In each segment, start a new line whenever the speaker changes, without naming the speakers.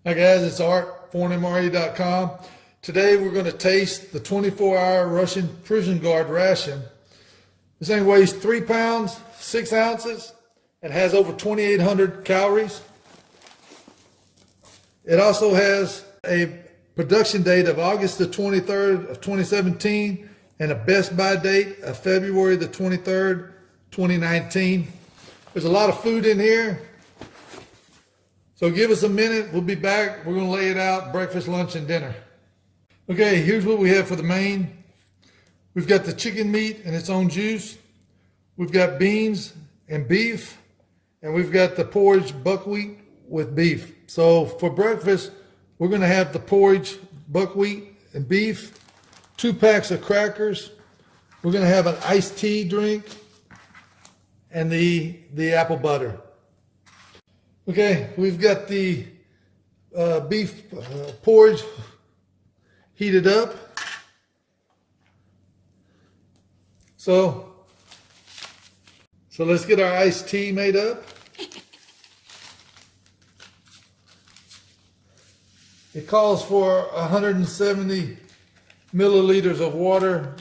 Hi guys, it's Art, ForeignMRE.com. Today we're going to taste the 24-hour Russian prison guard ration. This thing weighs 3 pounds, 6 ounces, and has over 2,800 calories. It also has a production date of August the 23rd of 2017 and a best by date of February the 23rd, 2019. There's a lot of food in here. So give us a minute, we'll be back. We're gonna lay it out, breakfast, lunch, and dinner. Okay, here's what we have for the main. We've got the chicken meat and its own juice. We've got beans and beef, and we've got the porridge buckwheat with beef. So for breakfast, we're gonna have the porridge, buckwheat, and beef, 2 packs of crackers. We're gonna have an iced tea drink, and the apple butter. Okay, we've got the beef porridge heated up. So let's get our iced tea made up. It calls for 170 milliliters of water.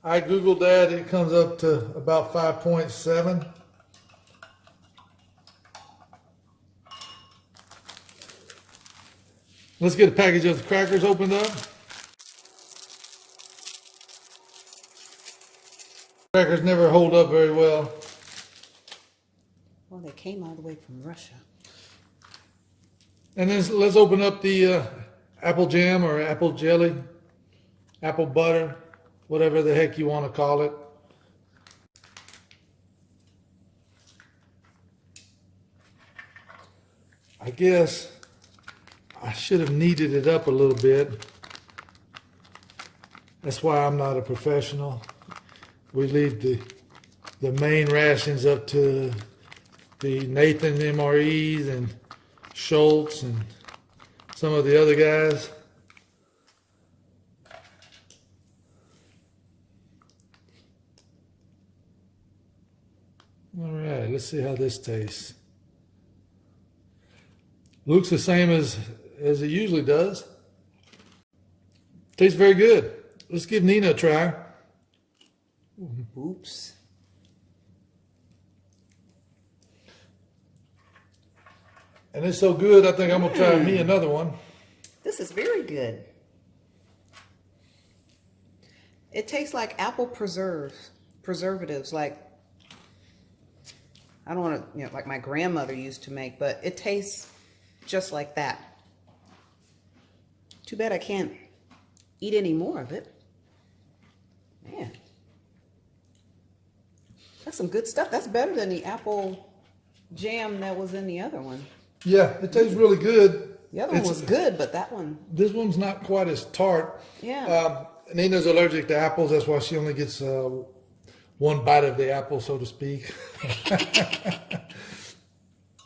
I Googled that, it comes up to about 5.7. Let's get a package of the crackers opened up. Crackers never hold up very well.
Well, they came all the way from Russia.
And then let's open up the apple jam or apple jelly, apple butter, whatever the heck you want to call it. I guess I should have kneaded it up a little bit. That's why I'm not a professional. We leave the main rations up to the Nathan MREs and Schultz and some of the other guys. All right, let's see how this tastes. Looks the same as it usually does. Tastes very good. Let's give Nina a try.
Oops.
And it's so good, I think I'm gonna try me another one.
This is very good. It tastes like apple preservatives, like, I don't want to, like my grandmother used to make, but it tastes just like that. Too bad I can't eat any more of it. Man, that's some good stuff. That's better than the apple jam that was in the other one.
Yeah, it tastes really good.
The other one was good, but that one...
This one's not quite as tart.
Yeah.
Nina's allergic to apples. That's why she only gets one bite of the apple, so to speak.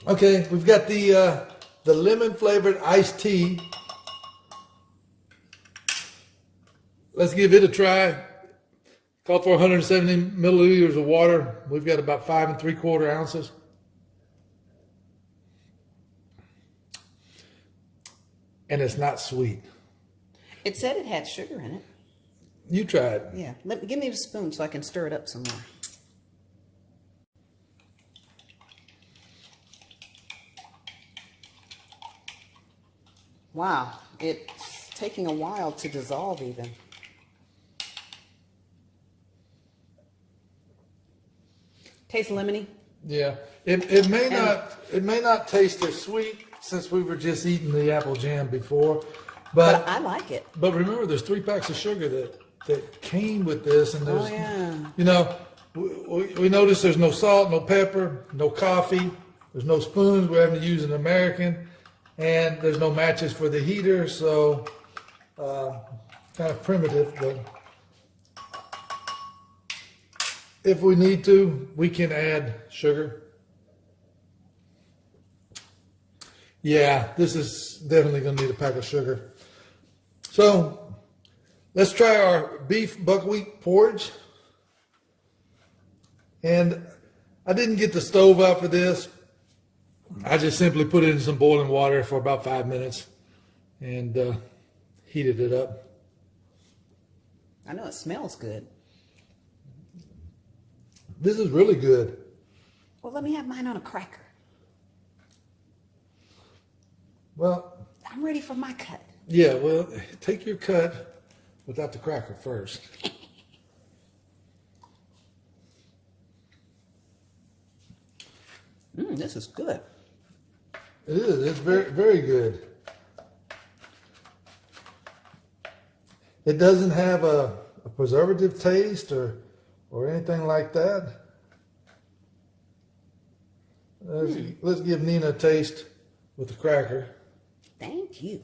Okay, we've got the lemon-flavored iced tea. Let's give it a try. Called for 170 milliliters of water. We've got about 5 3/4 ounces. And it's not sweet.
It said it had sugar in it.
You tried.
Yeah. Give me the spoon so I can stir it up some more. Wow. It's taking a while to dissolve even. Tastes lemony.
Yeah. It may not taste as sweet since we were just eating the apple jam before.
But I like it.
But remember, there's 3 packs of sugar that came with this, and there's,
yeah.
you know, we notice there's no salt, no pepper, no coffee, there's no spoons. We're having to use an American, and there's no matches for the heater, so kind of primitive. But if we need to, we can add sugar. Yeah, this is definitely going to need a pack of sugar. So let's try our beef buckwheat porridge. And I didn't get the stove out for this. I just simply put it in some boiling water for about 5 minutes. and heated it up.
I know it smells good.
This is really good.
Well, let me have mine on a cracker.
Well,
I'm ready for my cut.
yeah, well, take your cut without the cracker first.
This is good.
It is. It's very, very good. It doesn't have a preservative taste or anything like that. Let's give Nina a taste with the cracker.
Thank you.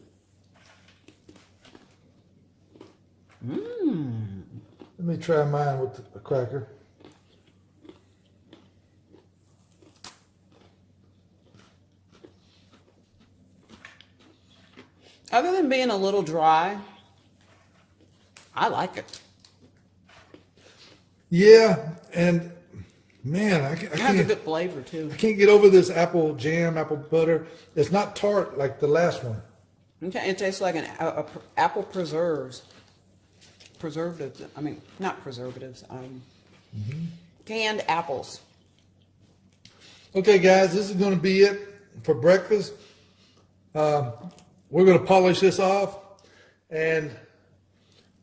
Let me try mine with the cracker.
Other than being a little dry, I like it.
Yeah, and man, I
It has a good flavor too.
can't get over this apple jam, apple butter. It's not tart like the last one.
Okay, it tastes like an apple preservatives. I mean, not preservatives. Canned apples.
Okay, guys, this is going to be it for breakfast. We're going to polish this off, and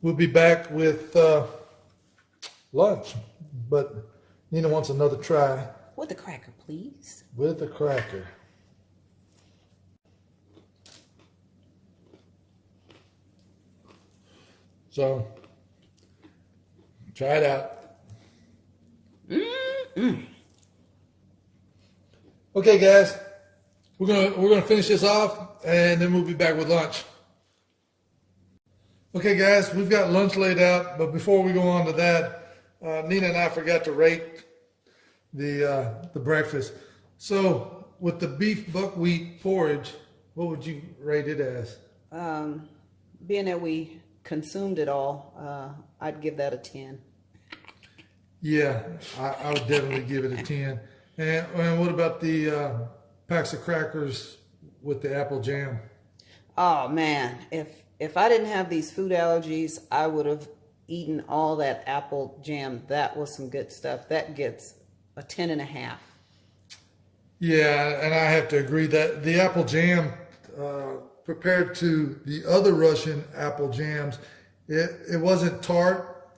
we'll be back with lunch. But Nina wants another try
With a cracker, please.
with a cracker. So, try it out. Okay, guys, we're gonna finish this off, and then we'll be back with lunch. Okay, guys, we've got lunch laid out, but before we go on to that, Nina and I forgot to rate the breakfast. So, with the beef buckwheat porridge, what would you rate it as?
Being that we consumed it all, I'd give that a 10.
Yeah, I would definitely give it a 10. And what about the packs of crackers with the apple jam?
Oh man, if I didn't have these food allergies, I would have eaten all that apple jam. That was some good stuff. That gets a 10.5.
Yeah, and I have to agree that the apple jam, compared to the other Russian apple jams, it wasn't tart.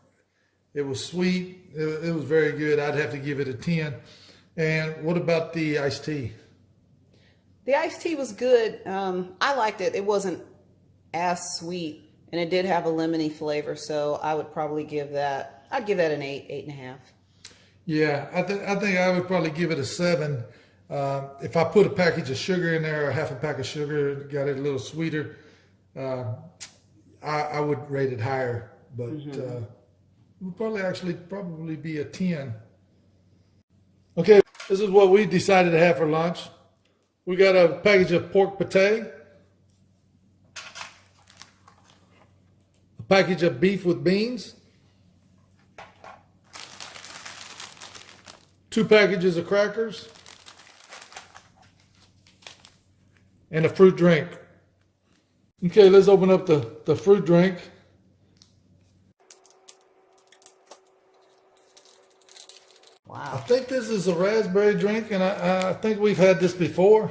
It was sweet. It was very good. I'd have to give it a 10. And what about the iced tea?
The iced tea was good. I liked it. It wasn't as sweet, and it did have a lemony flavor. So I would probably give that. I'd give that an 8, 8.5.
Yeah, I think I would probably give it a 7. If I put a package of sugar in there, or half a pack of sugar, got it a little sweeter, I would rate it higher. But it would probably be a 10. Okay, this is what we decided to have for lunch. We got a package of pork pate, a package of beef with beans, 2 packages of crackers, and a fruit drink. Okay, let's open up the fruit drink. I
Wow.
think this is a raspberry drink, and I think we've had this before.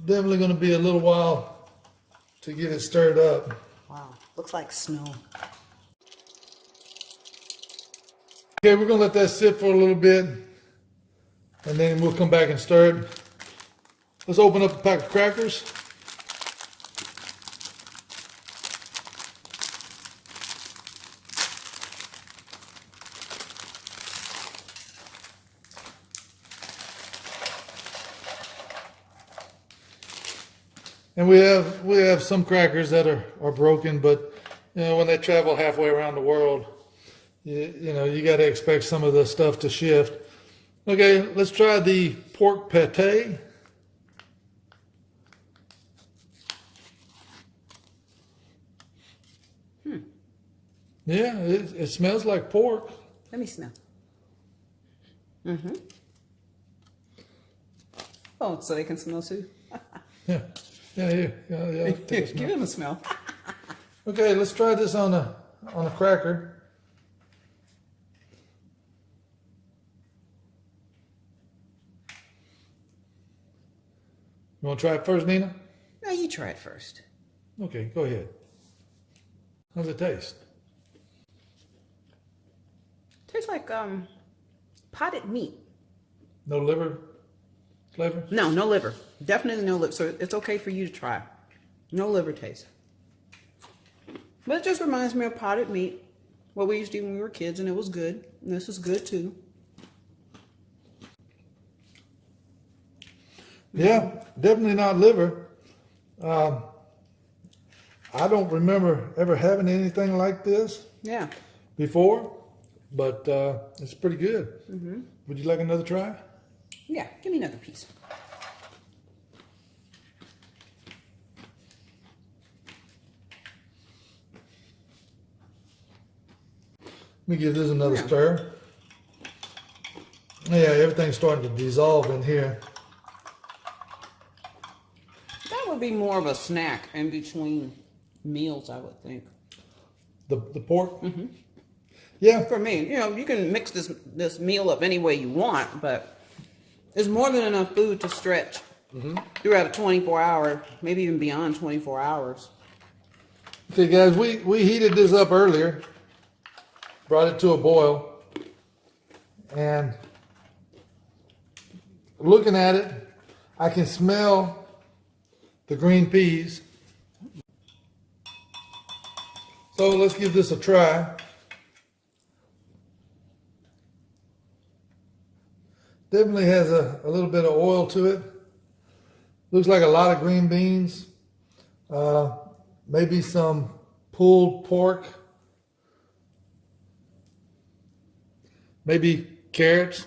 Definitely going to be a little while to get it stirred up.
Wow. Looks like snow.
Okay, we're going to let that sit for a little bit, and then we'll come back and stir it. Let's open up a pack of crackers. And we have some crackers that are broken, but when they travel halfway around the world, you got to expect some of the stuff to shift. Okay, let's try the pork pate. Yeah, it smells like pork.
Let me smell. Oh, so they can smell too?
Yeah, here. Yeah, take a
Give
smell.
him a smell.
Okay, let's try this on a cracker. You want to try it first, Nina?
No, you try it first.
Okay, go ahead. How's it taste?
Tastes like potted meat.
No liver flavor?
No, no liver. Definitely no liver. So it's okay for you to try. No liver taste. But it just reminds me of potted meat. What we used to do when we were kids, and it was good. And this is good too.
Yeah, definitely not liver. I don't remember ever having anything like this
Yeah.
before, but it's pretty good. Would you like another try?
Yeah. Give me another piece.
Let me give this another
Yeah.
stir. Yeah, everything's starting to dissolve in here.
That would be more of a snack in between meals, I would think.
The pork? Yeah,
For me, you can mix this meal up any way you want, but it's more than enough food to stretch throughout a 24-hour, maybe even beyond 24 hours.
okay guys, we heated this up earlier, brought it to a boil, and looking at it, I can smell the green peas. So let's give this a try. Definitely has a little bit of oil to it. Looks like a lot of green beans. Maybe some pulled pork. Maybe carrots.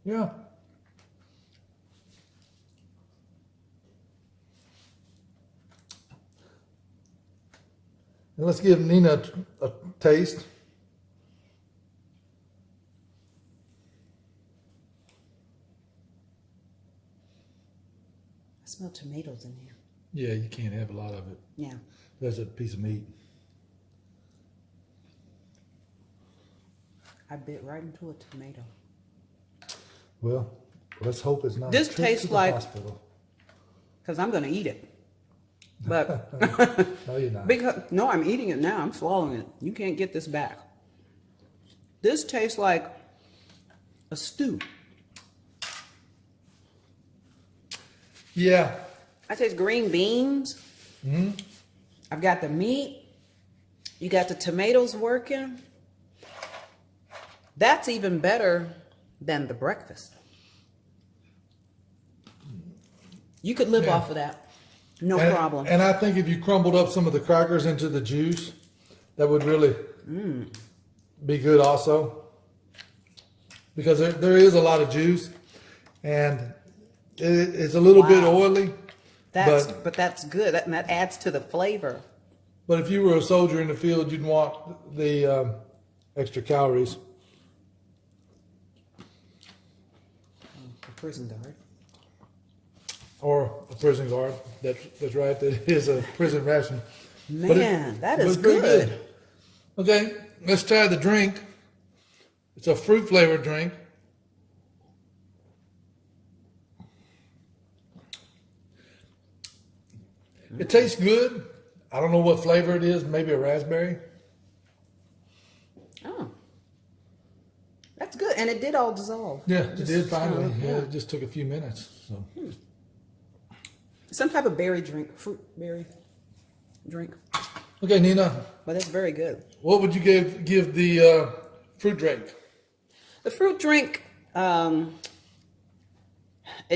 Yeah. And let's give Nina a taste.
I smell tomatoes in here.
Yeah, you can't have a lot of it.
Yeah.
There's a piece of meat.
I bit right into a tomato.
Well, let's hope it's not.
This
a trip
tastes
to the
like-
hospital.
Because I'm going to eat it. But
No, you're not.
no, I'm eating it now. I'm swallowing it. You can't get this back. This tastes like a stew.
Yeah,
I taste green beans. I've got the meat. You got the tomatoes working. That's even better than the breakfast. You could live
Yeah.
off of that. No
and,
problem.
And I think if you crumbled up some of the crackers into the juice, that would really be good also. Because there is a lot of juice, and it's a little bit
Wow.
oily.
But that's good. And that adds to the flavor.
But if you were a soldier in the field, you'd want the extra calories.
A prison guard.
Or a prison guard. That's right. That is a prison ration.
Man, that
but
is
it's pretty
good.
Okay, let's try the drink. It's a fruit flavored drink. It tastes good. I don't know what flavor it is. Maybe a raspberry.
Oh. That's good. And it did all dissolve.
Yeah, it did finally.
yeah.
Yeah, it just took a few minutes. So.
Some type of berry drink, fruit berry drink.
Okay, Nina,
But it's very good.
what would you give the fruit drink?
The fruit drink, it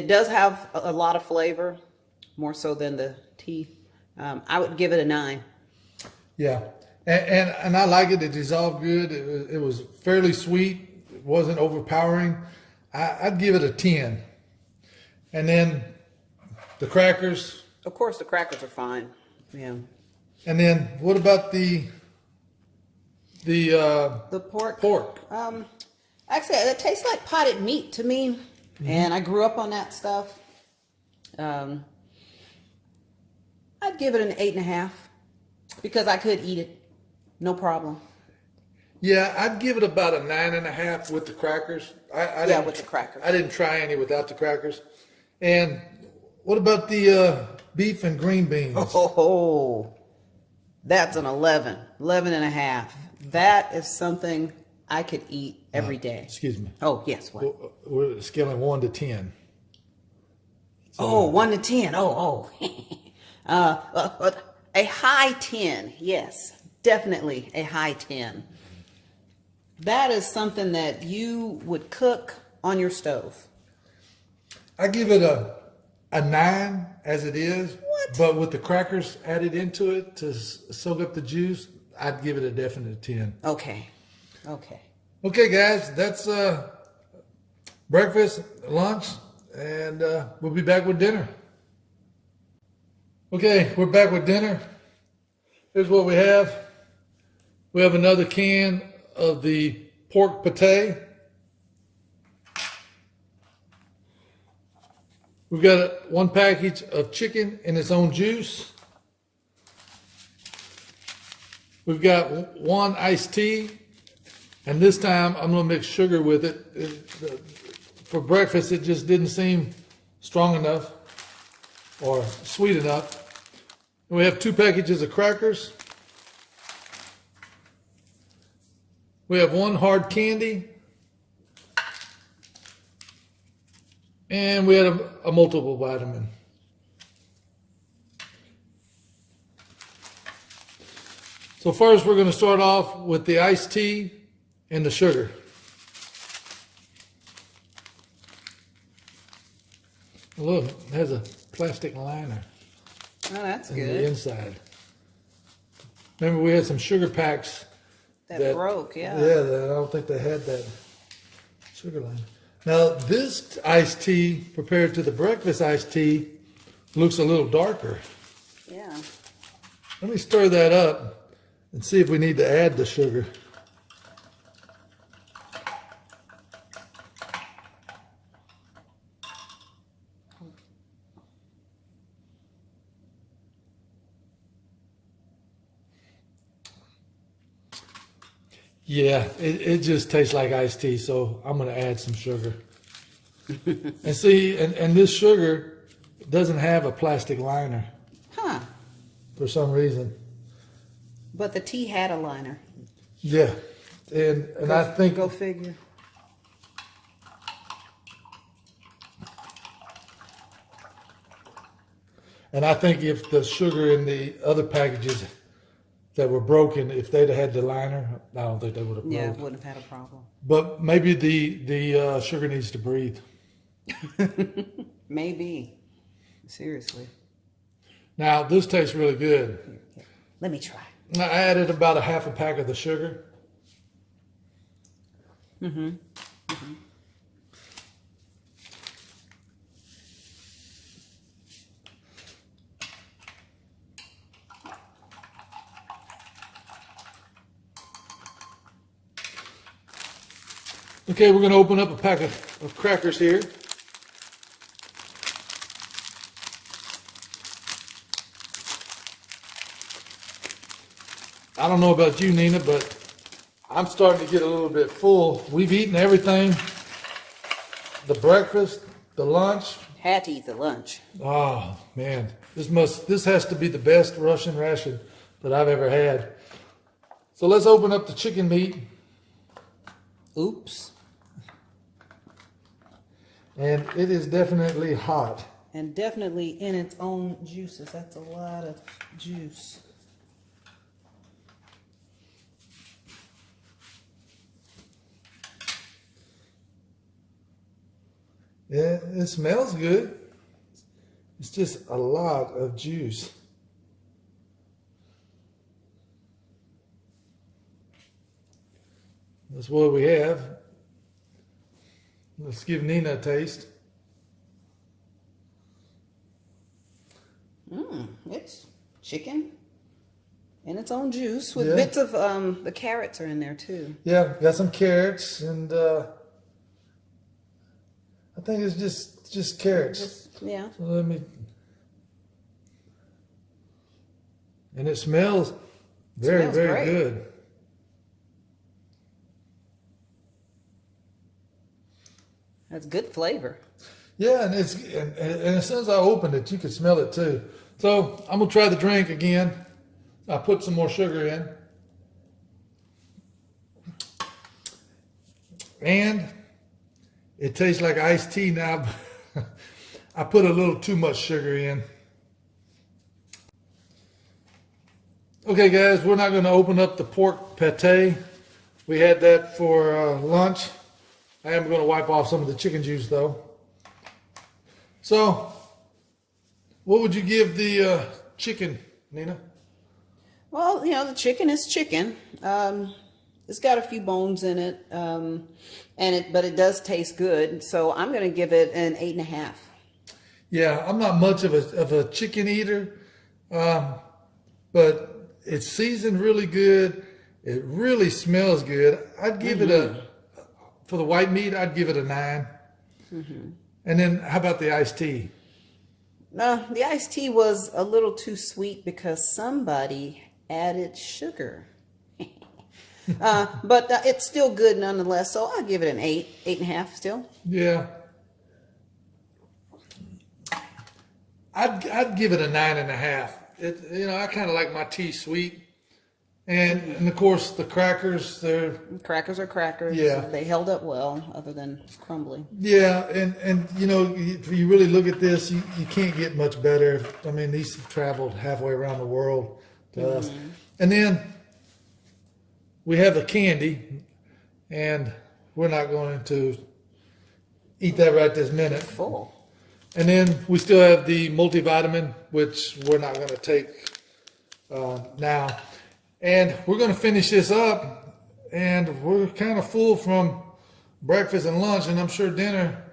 does have a lot of flavor, more so than the tea. I would give it a 9.
Yeah, and I like it. It dissolved good. It was fairly sweet. It wasn't overpowering. I'd give it a 10. And then the crackers.
Of course, the crackers are fine. Yeah.
And then what about the
The pork.
pork.
Actually, it tastes like potted meat to me, and I grew up on that stuff. I'd give it an 8.5 because I could eat it, no problem.
Yeah, I'd give it about a 9.5 with the crackers.
Yeah, with the crackers.
I didn't try any without the crackers. And what about the beef and green beans?
Oh, that's an 11.5. That is something I could eat every day.
Excuse me.
Oh, yes, what?
We're scaling 1 to 10.
Oh, 1 to 10. A high 10. Yes, definitely a high 10. That is something that you would cook on your stove.
I give it a 9 as it is.
What?
But with the crackers added into it to soak up the juice, I'd give it a definite 10.
Okay.
Okay, guys, that's breakfast, lunch, and we'll be back with dinner. Okay, we're back with dinner. Here's what we have. We have another can of the pork pate. We've got 1 package of chicken in its own juice. We've got 1 iced tea, and this time I'm going to mix sugar with it. For breakfast, it just didn't seem strong enough or sweet enough. And we have 2 packages of crackers. We have 1 hard candy. And we had a multiple vitamin. So first we're going to start off with the iced tea and the sugar. Look, it has a plastic liner
Oh, that's
in the
good.
inside. Remember we had some sugar packs
That broke, yeah.
Yeah, I don't think they had that sugar liner. Now this iced tea compared to the breakfast iced tea looks a little darker.
Yeah.
Let me stir that up and see if we need to add the sugar. Yeah, it just tastes like iced tea, so I'm going to add some sugar. And see, and this sugar doesn't have a plastic liner
Huh.
for some reason.
But the tea had a liner.
Yeah, and I think
Go figure.
if the sugar in the other packages that were broken, if they'd have had the liner, I don't think they would have broke.
Yeah, wouldn't have had a problem.
But maybe the sugar needs to breathe.
Maybe. Seriously.
Now this tastes really good.
Let me try.
I added about a half a pack of the sugar. Okay, we're going to open up a pack of crackers here. I don't know about you, Nina, but I'm starting to get a little bit full. We've eaten everything. The breakfast, the lunch.
Had to eat the lunch.
Oh, man. This has to be the best Russian ration that I've ever had. So let's open up the chicken meat.
Oops.
And it is definitely hot.
And definitely in its own juices. That's a lot of juice.
Yeah, it smells good. It's just a lot of juice. That's what we have. Let's give Nina a taste.
It's chicken And its own juice with
Yeah.
bits of the carrots are in there too.
Yeah, got some carrots, and I think it's just carrots.
Yeah.
So let me. And it smells very,
Smells
very
great.
good.
That's good flavor.
Yeah, and and as soon as I opened it, you could smell it too. So I'm gonna try the drink again. I put some more sugar in, and it tastes like iced tea now. I put a little too much sugar in. Okay, guys, we're not going to open up the pork pate. We had that for lunch. I am going to wipe off some of the chicken juice, though. So, what would you give the chicken, Nina?
Well, you know, the chicken is chicken. It's got a few bones in it, but it does taste good. So I'm going to give it an 8.5.
Yeah, I'm not much of a chicken eater, but it's seasoned really good. It really smells good. I'd give it for the white meat, I'd give it a 9. And then how about the iced tea?
The iced tea was a little too sweet because somebody added sugar. But it's still good nonetheless. So I'll give it an 8.5 still.
Yeah. I'd give it a 9.5. I kind of like my tea sweet, and of course the crackers.
Crackers are crackers.
Yeah.
They held up well, other than crumbly.
Yeah, and if you really look at this, you can't get much better. I mean, these have traveled halfway around the world to us, and then we have the candy, and we're not going to eat that right this minute.
Full.
And then we still have the multivitamin, which we're not going to take now. And we're going to finish this up. And we're kind of full from breakfast and lunch, and I'm sure dinner.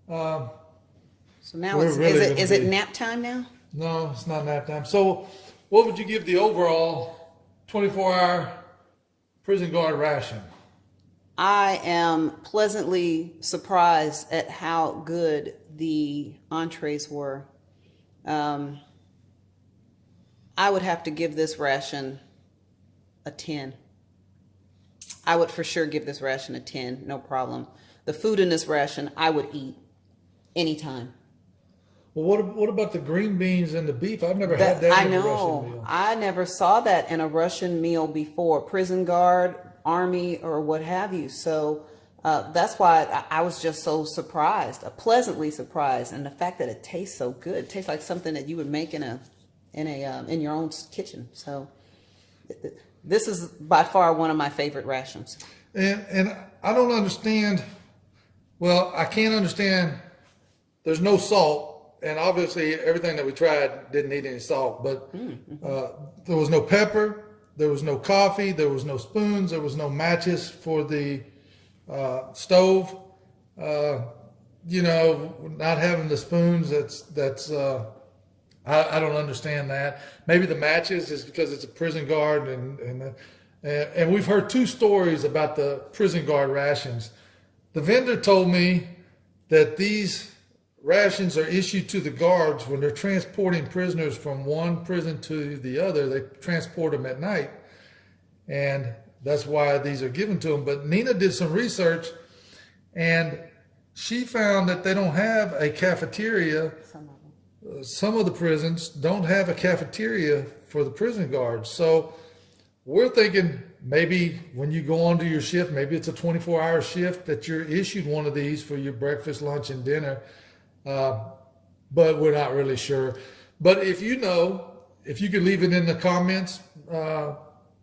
So now
We're really
is
gonna
it
be-
nap time now?
No, it's not nap time. So what would you give the overall 24-hour prison guard ration?
I am pleasantly surprised at how good the entrees were. I would have to give this ration a 10. I would for sure give this ration a 10, no problem. The food in this ration, I would eat anytime.
Well, what about the green beans and the beef? I've never had that
I
in a Russian
know.
meal.
I never saw that in a Russian meal before. Prison guard, army, or what have you. So that's why I was just so surprised, pleasantly surprised, and the fact that it tastes so good. It tastes like something that you would make in your own kitchen. So this is by far one of my favorite rations.
And I don't understand. Well, I can't understand. There's no salt, and obviously everything that we tried didn't need any salt. But there was no pepper, there was no coffee, there was no spoons, there was no matches for the stove. Not having the spoons. I don't understand that. Maybe the matches is because it's a prison guard, and we've heard two stories about the prison guard rations. The vendor told me that these rations are issued to the guards when they're transporting prisoners from one prison to the other. They transport them at night, and that's why these are given to them. But Nina did some research, and she found that they don't have a cafeteria. Some of the prisons don't have a cafeteria for the prison guards. So we're thinking maybe when you go onto your shift, maybe it's a 24-hour shift, that you're issued one of these for your breakfast, lunch, and dinner. But we're not really sure. But if you know, if you could leave it in the comments,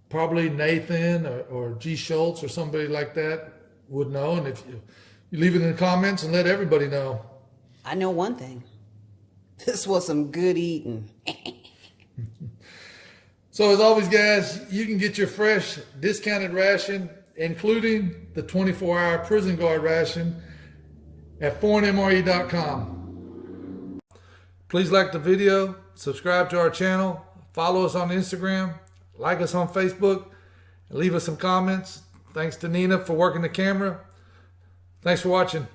probably Nathan or G. Schultz or somebody like that would know. And if you leave it in the comments and let everybody know.
I know one thing. This was some good eating.
So as always, guys, you can get your fresh discounted ration, including the 24-hour prison guard ration, at ForeignMRE.com. Please like the video, subscribe to our channel, follow us on Instagram, like us on Facebook, and leave us some comments. Thanks to Nina for working the camera. Thanks for watching.